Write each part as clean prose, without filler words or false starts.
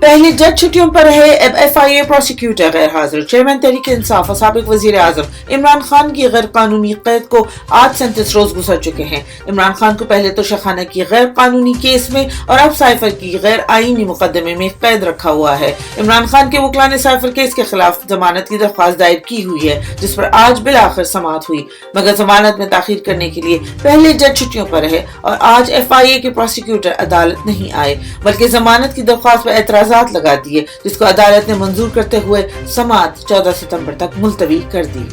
पहले जज छुट्टियों पर रहे, अब FIA प्रोसिक्यूटर गैर हाजिर। चेयरमैन तहरीक इंसाफ और साबिक वजीर आजम इमरान खान की गैर कानूनी कैद को आज 37 रोज गुजर चुके हैं। इमरान खान को पहले तो शाखाना की गैर कानूनी केस में और अब साइफर की गैर आईनी मुकदमे में कैद रखा हुआ है। इमरान खान के वकील ने साइफर केस के खिलाफ जमानत की दरख्वास्त दायर की हुई है, जिस पर आज बिलाखिर समाअत हुई, मगर जमानत में ताखीर करने के लिए पहले जज छुट्टियों पर रहे और आज FIA के प्रोसिक्यूटर अदालत नहीं आए, बल्कि जमानत की दरख्वास्त पर एतराजात लगा दिए, जिसको अदालत ने मंजूर करते हुए समाअत 14 सितंबर तक मुलतवी कर दी।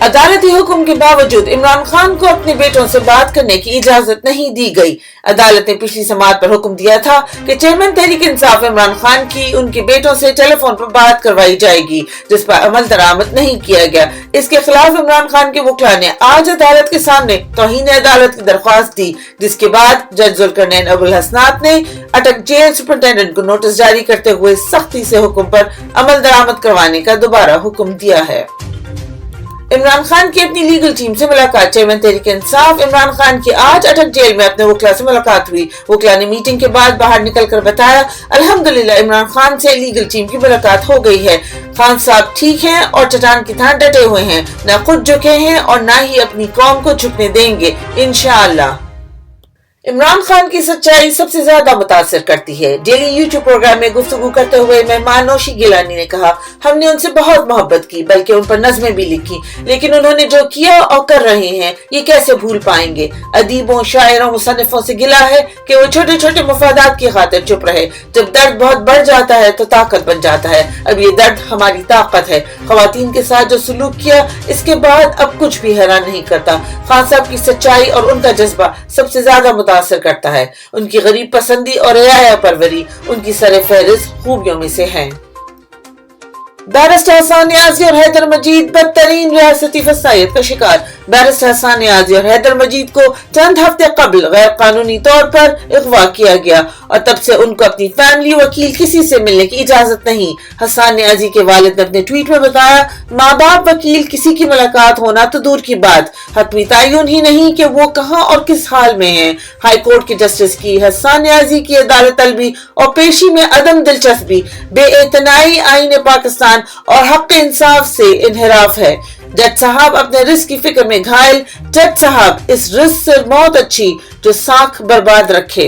अदालती हुक्म के बावजूद इमरान खान को अपने बेटों से बात करने की इजाजत नहीं दी गई। अदालत ने पिछली समाअत पर हुक्म दिया था कि चेयरमैन तहरीक इंसाफ इमरान खान की उनके बेटों से टेलीफोन पर बात करवाई जाएगी, जिस पर अमल दरामद नहीं किया गया। इसके खिलाफ इमरान खान के वकील ने आज अदालत के सामने तौहीन अदालत की दरख्वास्त दी, जिसके बाद जज जुल्करनैन अबुल हसनात ने अटक जेल सुपरिटेंडेंट को नोटिस जारी करते हुए सख्ती से हुक्म पर अमल दरामद करवाने का दोबारा हुक्म दिया है। इमरान खान की अपनी लीगल टीम से मुलाकात। चेयरमैन तहरीक इंसाफ इमरान खान की आज अटक जेल में अपने वकील से मुलाकात हुई। वकील ने मीटिंग के बाद बाहर निकलकर बताया, अल्हम्दुलिल्लाह इमरान खान से लीगल टीम की मुलाकात हो गई है। खान साहब ठीक हैं और चट्टान की तरह डटे हुए हैं, न खुद झुके हैं और न ही अपनी कौम को झुकने देंगे, इंशाअल्लाह। इमरान खान की सच्चाई सबसे ज्यादा मुतासिर करती है। डेली यूट्यूब प्रोग्राम में गुफ्तगू करते हुए मेहमान नौशी गिलानी ने कहा, हमने उनसे बहुत मोहब्बत की, बल्कि उन पर नज़में भी लिखी, लेकिन उन्होंने जो किया और कर रहे हैं ये कैसे भूल पाएंगे। अदीबों, शायरों, मुसन्निफों से गिला है कि वो छोटे छोटे मुफादात की खातिर चुप रहे। जब दर्द बहुत बढ़ जाता है तो ताकत बन जाता है। अब ये दर्द हमारी ताकत है। ख्वातीन के साथ जो सुलूक किया, इसके बाद अब कुछ भी हैरान नहीं करता। खान साहब की सच्चाई और उनका जज्बा सबसे ज्यादा मुतासिर करता है। उनकी गरीब पसंदी और रियाया परवरी उनकी सरे फहरिस्त खूबियों में से है। बैरिस्टर हसन नियाज़ी और हैदर मजीद बदतरीन रियासती फसायद का शिकार। बैरिस्टर हसन नियाज़ी और हैदर मजीद को चंद हफ्ते कबल गैर कानूनी तौर पर अगवा किया गया और तब से उनको अपनी फैमिली वकील किसी से मिलने की इजाजत नहीं। हसन नियाज़ी के वालिद ने अपने ट्वीट में बताया, माँ बाप वकील किसी की मुलाकात होना तो दूर की बात, हतमी तयन ही नहीं कि वो कहाँ और किस हाल में है। हाई कोर्ट के जस्टिस की हसन नियाज़ी की अदालत तलबी और पेशी में अदम दिलचस्पी बेइतनाई आईन पाकिस्तान और हक इंसाफ से इनहराफ है। जज साहब अपने रिस्क की फिक्र में घायल। जज साहब इस रिस्क से मौत अच्छी जो साख बर्बाद रखे।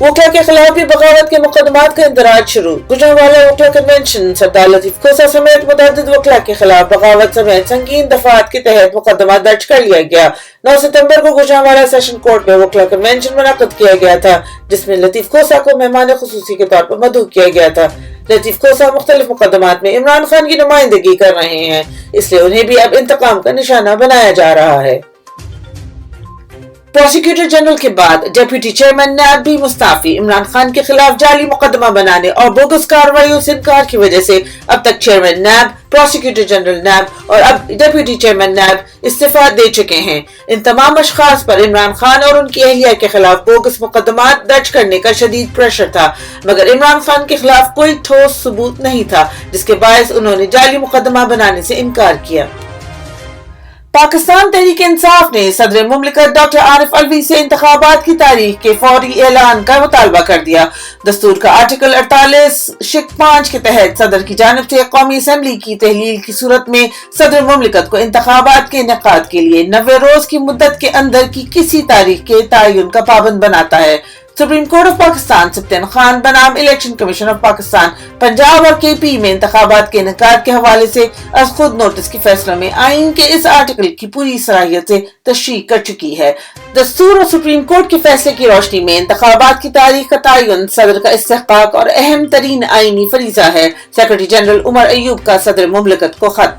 वकील के खिलाफ भी बगावत के मुकदमात का इंदराज शुरू। गुजरांवाला वकील कन्वेंशन सरदार लतीफ खोसा समेत मुतअद्दिद वकील के खिलाफ बगावत समेत संगीन दफात के तहत मुकदमा दर्ज कर लिया गया। 9 सितंबर को गुजरांवाला सेशन कोर्ट में वकील कन्वेंशन मुनक्किद किया गया था, जिसमें लतीफ खोसा को मेहमान खुसूसी के तौर पर मदऊ किया गया था। लतीफ खोसा मुख्तलिफ मुकदमात में इमरान खान की नुमाइंदगी कर रहे हैं, इसलिए उन्हें भी अब इंतकाम का निशाना बनाया जा रहा है। प्रोसिक्यूटर जनरल के बाद डेप्यूटी चेयरमैन नैब भी मुस्ताफी। इमरान खान के खिलाफ जाली मुकदमा बनाने और बोगस कार्रवाइयों से इनकार की वजह से अब तक चेयरमैन नैब, प्रोसिक्यूटर जनरल नैब और अब डेप्यूटी चेयरमैन नैब इस्तीफा दे चुके हैं। इन तमाम अशखास पर इमरान खान और उनकी अहलिया के खिलाफ बोगस मुकदमात दर्ज करने का शदीद प्रेशर था, मगर इमरान खान के खिलाफ कोई ठोस सबूत नहीं था, जिसके बायस उन्होंने जाली मुकदमा बनाने से इनकार किया। पाकिस्तान तहरीक इंसाफ ने सदर मुमलिकत डॉक्टर आरिफ अलवी से इंतखाबात की तारीख के फौरी ऐलान का मुतालबा कर दिया। दस्तूर का आर्टिकल 48(5) के तहत सदर की जानिब से कौमी असम्बली की तहलील की सूरत में सदर मुमलिकत को इंतखाबात के इनेकाद के लिए 90 रोज की मुद्दत के अंदर की किसी तारीख के तयन का पाबंद बनाता है। Supreme court of Pakistan सप्तान Khan बनाम election commission of Pakistan Punjab और KP में इंतखाबात के इनेकाद के हवाले से आज खुद नोटिस के फैसले में आइन के इस आर्टिकल की पूरी सलाहियत से तशरीह कर चुकी है। दस्तूर और सुप्रीम कोर्ट के फैसले की रोशनी में इंतखाबात की तारीख का तयन सदर का इस्तेहकाक और अहम तरीन आइनी फरीजा है। सेक्रेटरी जनरल उमर अयूब का सदर मुमलिकत को खत।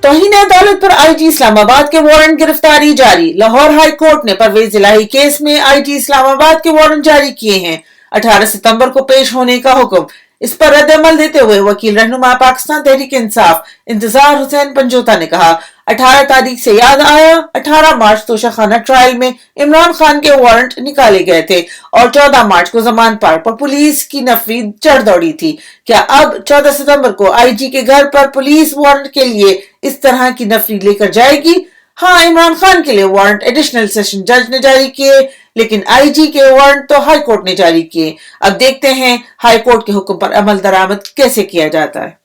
तौहीन अदालत पर IG इस्लामाबाद के वारंट गिरफ्तारी जारी। लाहौर हाई कोर्ट ने परवेज इलाही केस में IG इस्लामाबाद के वारंट जारी किए हैं। 18 सितंबर को पेश होने का हुक्म। इस पर रद्द अमल देते हुए वकील रहनुमा पाकिस्तान तहरीक इंसाफ इंतजार हुसैन पंजोता ने कहा, 18 तारीख से याद आया 18 मार्च तोशाखाना ट्रायल में इमरान खान के वारंट निकाले गए थे और 14 मार्च को जमान पार पर पुलिस की नफरी चढ़ दौड़ी थी। क्या अब 14 सितंबर को IG के घर पर पुलिस वारंट के लिए इस तरह की नफरी लेकर जाएगी? हाँ, इमरान खान के लिए वारंट एडिशनल सेशन जज ने जारी किए। لیکن آئی جی کے وارنٹ تو ہائی کورٹ نے جاری کیے. اب دیکھتے ہیں ہائی کورٹ کے حکم پر عمل درآمد کیسے کیا جاتا ہے.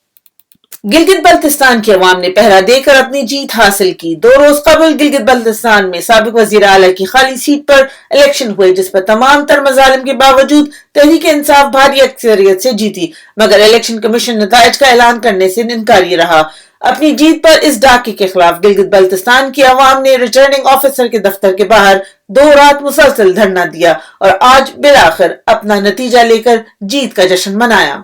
گلگت بلتستان کے عوام نے پہرا دے کر اپنی جیت حاصل کی. 2 روز قبل گلگت بلتستان میں سابق وزیر اعلیٰ کی خالی سیٹ پر الیکشن ہوئے جس پر تمام تر مظالم کے باوجود تحریک انصاف بھاری اکثریت سے جیتی، مگر الیکشن کمیشن نتائج کا اعلان کرنے سے انکاری رہا. اپنی جیت پر اس ڈاکے کے خلاف گلگت بلتستان کی عوام نے ریٹرننگ آفیسر کے دفتر کے باہر 2 رات مسلسل دھرنا دیا اور آج بالآخر اپنا نتیجہ لے کر جیت کا جشن منایا.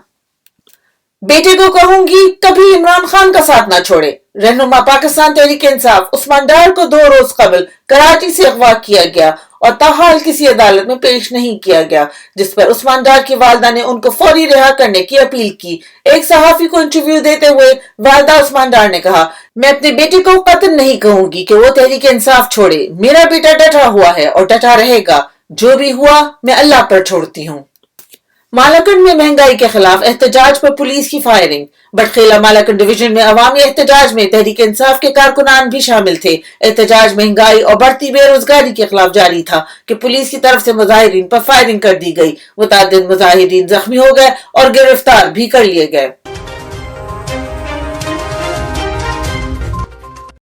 بیٹے کو کہوں گی کبھی عمران خان کا ساتھ نہ چھوڑے. رہنما پاکستان تحریک انصاف عثمان ڈار کو 2 روز قبل کراچی سے اغوا کیا گیا اور تاحال کسی عدالت میں پیش نہیں کیا گیا، جس پر عثمان ڈار کی والدہ نے ان کو فوری رہا کرنے کی اپیل کی. ایک صحافی کو انٹرویو دیتے ہوئے والدہ عثمان ڈار نے کہا، میں اپنے بیٹے کو قطعاً نہیں کہوں گی کہ وہ تحریک انصاف چھوڑے. میرا بیٹا ڈٹا ہوا ہے اور ڈٹا رہے گا. جو بھی ہوا میں اللہ پر چھوڑتی ہوں. مالاکنڈ میں مہنگائی کے خلاف احتجاج پر پولیس کی فائرنگ. بٹخیلا مالاکنڈ ڈویژن میں عوامی احتجاج میں تحریک انصاف کے کارکنان بھی شامل تھے. احتجاج مہنگائی اور بڑھتی بے روزگاری کے خلاف جاری تھا کہ پولیس کی طرف سے مظاہرین پر فائرنگ کر دی گئی. متعدد مظاہرین زخمی ہو گئے اور گرفتار بھی کر لیے گئے.